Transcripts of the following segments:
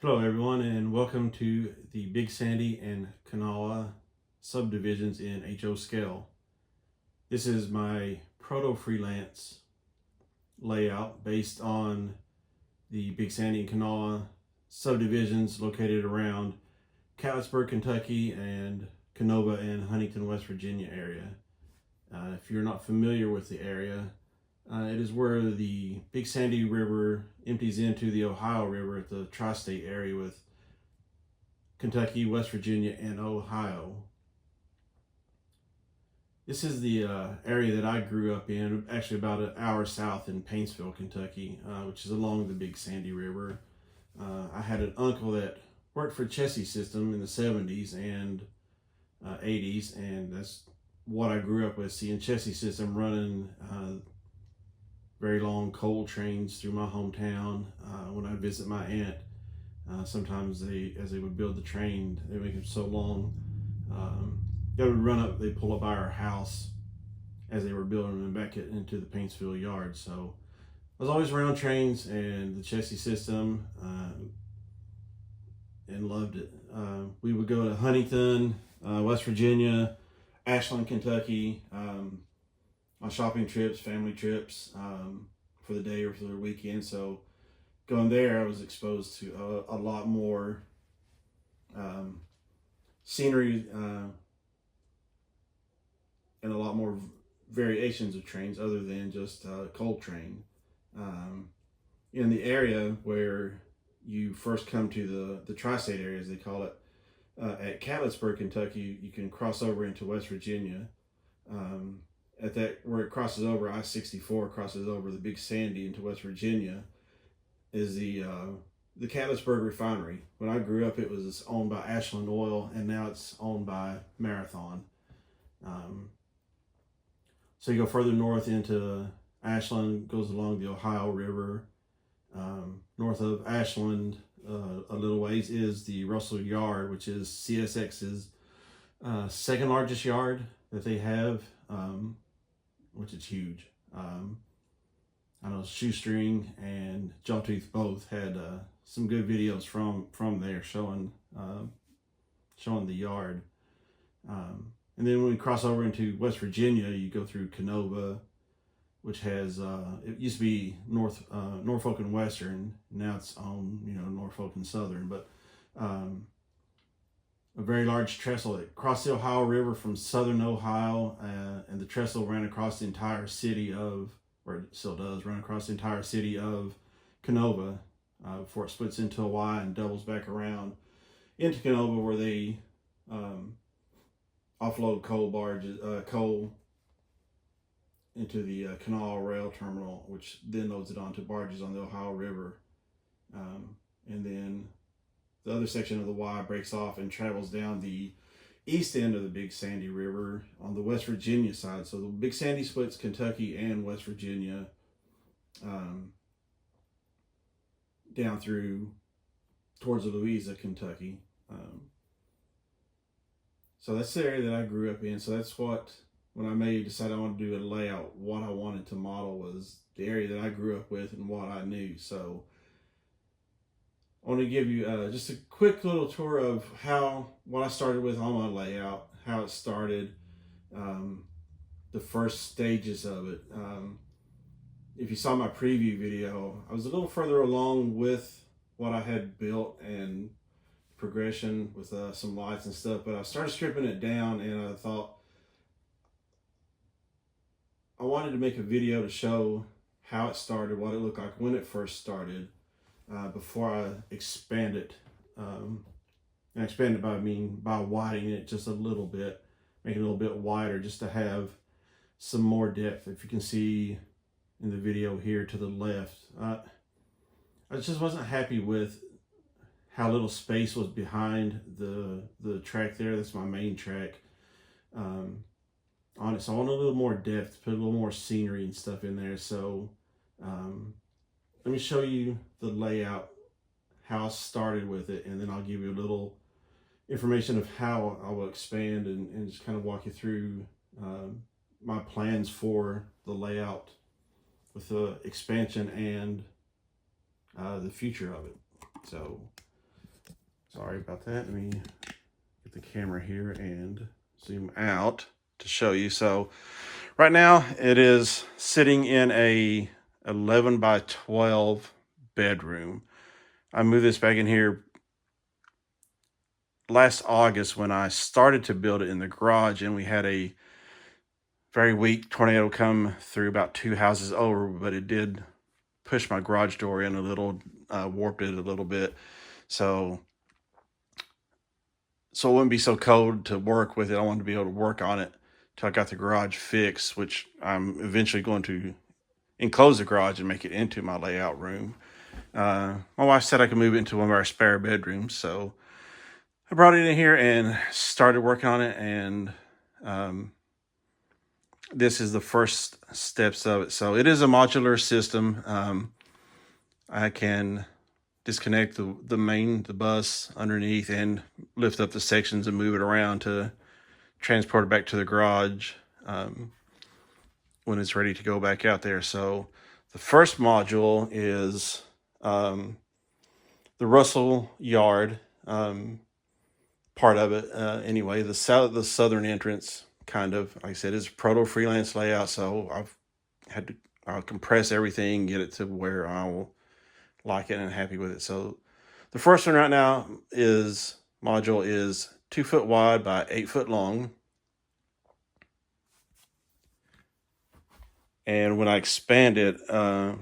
Hello everyone and welcome to the Big Sandy and Kanawha subdivisions in HO scale. This is my proto-freelance layout based on the Big Sandy and Kanawha subdivisions located around Catlettsburg, Kentucky and Kanawha and Huntington, West Virginia area. If you're not familiar with the area, it is where the Big Sandy River empties into the Ohio River at the tri-state area with Kentucky, West Virginia, and Ohio. This is the area that I grew up in, actually about an hour south in Paintsville, Kentucky, which is along the Big Sandy River. I had an uncle that worked for Chessie System in the 70s and 80s, and that's what I grew up with, seeing Chessie System running very long coal trains through my hometown. When I visit my aunt, sometimes as they would build the train, they make them so long. They would run up, they pull up by our house as they were building them back into the Paintsville yard. So I was always around trains and the Chessie System, and loved it. We would go to Huntington, West Virginia, Ashland, Kentucky, on shopping trips, family trips, for the day or for the weekend. So going there, I was exposed to a lot more scenery and a lot more variations of trains other than just coal train. In the area where you first come to the tri-state area, as they call it, at Catlettsburg, Kentucky, you can cross over into West Virginia. At that, where it crosses over I-64, crosses over the Big Sandy into West Virginia, is the Catlettsburg refinery. When I grew up, it was owned by Ashland Oil, and now it's owned by Marathon. So you go further north into Ashland, goes along the Ohio River. North of Ashland, a little ways, is the Russell Yard, which is CSX's second largest yard that they have, which is huge. I know Shoestring and Jawtooth both had some good videos from there showing the yard. And then when we cross over into West Virginia, you go through Kanawha, which has it used to be Norfolk and Western. Now it's on Norfolk and Southern, but a very large trestle that crossed the Ohio River from southern Ohio, and the trestle ran across the entire city of, or it still does, run across the entire city of Kanawha before it splits into a Y and doubles back around into Kanawha, where they offload coal into the Kanawha Rail Terminal, which then loads it onto barges on the Ohio River. And then the other section of the Y breaks off and travels down the east end of the Big Sandy River on the West Virginia side. So the Big Sandy splits Kentucky and West Virginia down through towards Louisa, Kentucky. So that's the area that I grew up in. So that's what, when I decided I wanted to do a layout, what I wanted to model was the area that I grew up with and what I knew. So I want to give you just a quick little tour of what I started with on my layout, how it started, the first stages of it. If you saw my preview video, I was a little further along with what I had built and progression with some lights and stuff, but I started stripping it down, and I thought I wanted to make a video to show how it started, what it looked like when it first started, before I expand it. And expand it by widening it just a little bit, make it a little bit wider, just to have some more depth. If you can see in the video here to the left, I just wasn't happy with how little space was behind the track there. That's my main track on it. So I want a little more depth, put a little more scenery and stuff in there. So let me show you the layout, how I started with it, and then I'll give you a little information of how I will expand and just kind of walk you through my plans for the layout with the expansion and the future of it. So Sorry about that. Let me get the camera here and zoom out to show you. So right now it is sitting in a 11 by 12 bedroom. I moved this back in here last August when I started to build it in the garage, and we had a very weak tornado come through about 2 houses over, but it did push my garage door in a little, warped it a little bit. So it wouldn't be so cold to work with it. I wanted to be able to work on it till I got the garage fixed, which I'm eventually going to enclose the garage and make it into my layout room. My wife said I could move it into one of our spare bedrooms, so I brought it in here and started working on it, and this is the first steps of it. So it is a modular system. I can disconnect the bus underneath and lift up the sections and move it around to transport it back to the garage when it's ready to go back out there. So the first module is the Russell yard part of it. Anyway, the southern entrance, kind of, like I said, is a proto freelance layout. So I've had to compress everything, get it to where I will like it and happy with it. So the first one right now module is 2 foot wide by 8 foot long. And when I expand it, I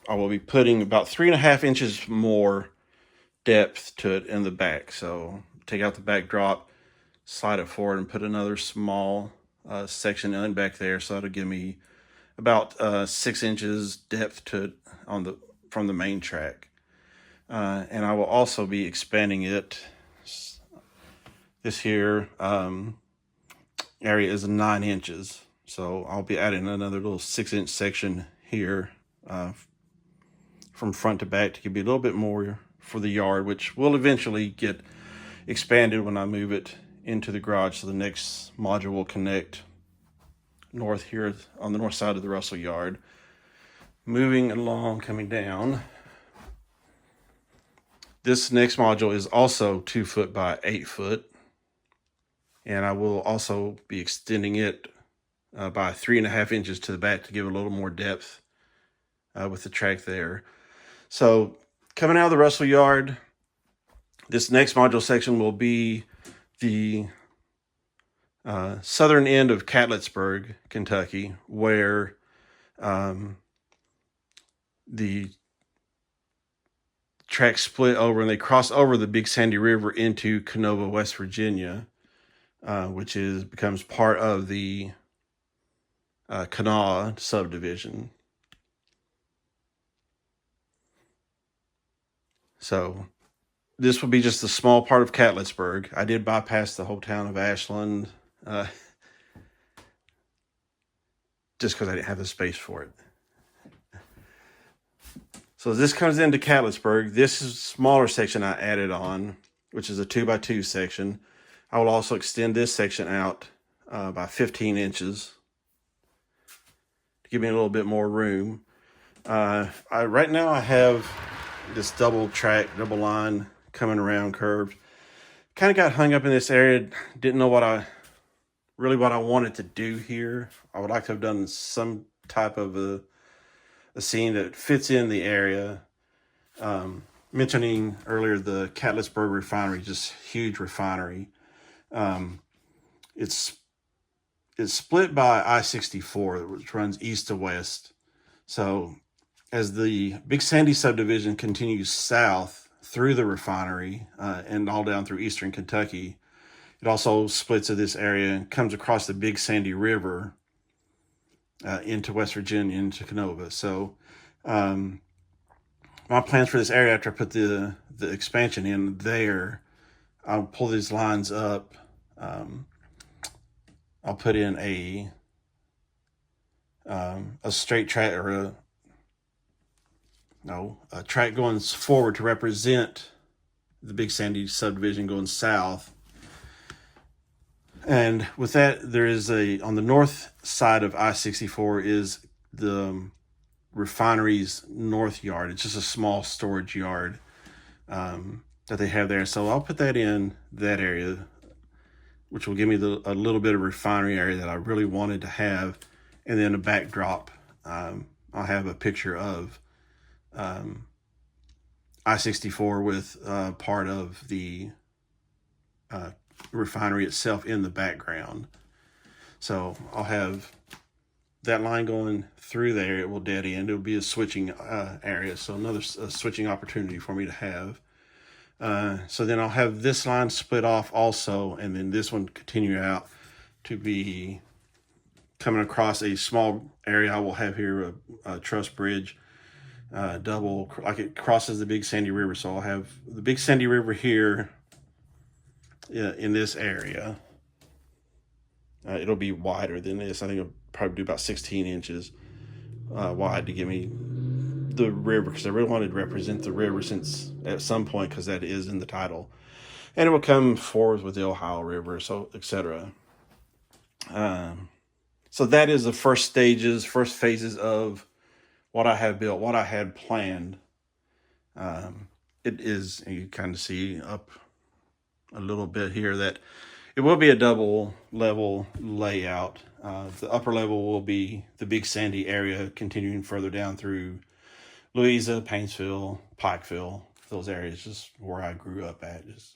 will be putting about 3.5 inches more depth to it in the back. So take out the back drop, slide it forward, and put another small section in back there. So that'll give me about 6 inches depth to it from the main track. And I will also be expanding it. This here area is 9 inches. So I'll be adding another little 6-inch section here from front to back to give me a little bit more for the yard, which will eventually get expanded when I move it into the garage. So the next module will connect north here on the north side of the Russell yard. Moving along, coming down, this next module is also 2 foot by 8 foot, and I will also be extending it by 3.5 inches to the back to give a little more depth with the track there. So coming out of the Russell yard, this next module section will be the southern end of Catletsburg, Kentucky, where the track split over and they cross over the Big Sandy River into Kanawha, West Virginia, which becomes part of the Kanawha subdivision. So this will be just a small part of Catletsburg. I did bypass the whole town of Ashland just because I didn't have the space for it. So as this comes into Catletsburg, this is a smaller section I added on, which is a 2 by 2 section. I will also extend this section out by 15 inches to give me a little bit more room. Right now I have this double line coming around curved. Kind of got hung up in this area. Didn't know what I wanted to do here. I would like to have done some type of a scene that fits in the area. Mentioning earlier the Catletsburg refinery, just huge refinery. It's split by I-64, which runs east to west. So as the Big Sandy subdivision continues south through the refinery and all down through eastern Kentucky, it also splits of this area and comes across the Big Sandy River into West Virginia, into Kanawha. So my plans for this area, after I put the expansion in there, I'll pull these lines up. I'll put in a straight track, or a track going forward to represent the Big Sandy subdivision going south. And with that, there is on the north side of I-64 is the refinery's north yard. It's just a small storage yard. that they have there. So I'll put that in that area, which will give me a little bit of refinery area that I really wanted to have. And then a backdrop, I'll have a picture of I-64 with part of the refinery itself in the background. So I'll have that line going through there. It will dead end. It'll be a switching area, so another switching opportunity for me to have. So then I'll have this line split off also, and then this one continue out to be coming across a small area. I will have here a truss bridge, double, like it crosses the Big Sandy River. So I'll have the Big Sandy River here in this area. It'll be wider than this. I think it'll probably do about 16 inches wide to give me the river, because I really wanted to represent the river since at some point, because that is in the title, and it will come forward with the Ohio River, so etc. So that is the first phases of what I have built, what I had planned. It is, you kind of see up a little bit here that it will be a double level layout. The upper level will be the Big Sandy area, continuing further down through Louisa, Painesville, Pikeville, those areas, just where I grew up at, just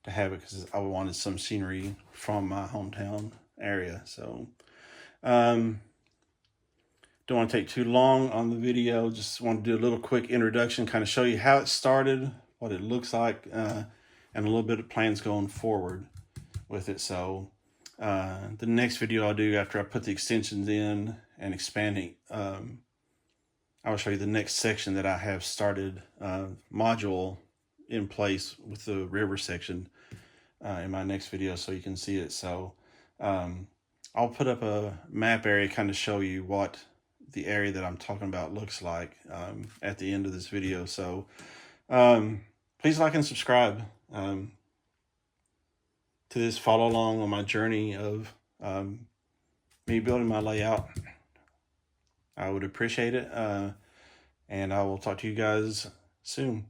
to have it, because I wanted some scenery from my hometown area. So don't want to take too long on the video. Just want to do a little quick introduction, kind of show you how it started, what it looks like, and a little bit of plans going forward with it. So the next video I'll do after I put the extensions in and expanding, I will show you the next section that I have started, module in place with the river section in my next video, so you can see it. So I'll put up a map area, kind of show you what the area that I'm talking about looks like at the end of this video. So please like and subscribe to this. Follow along on my journey of me building my layout. I would appreciate it. And I will talk to you guys soon.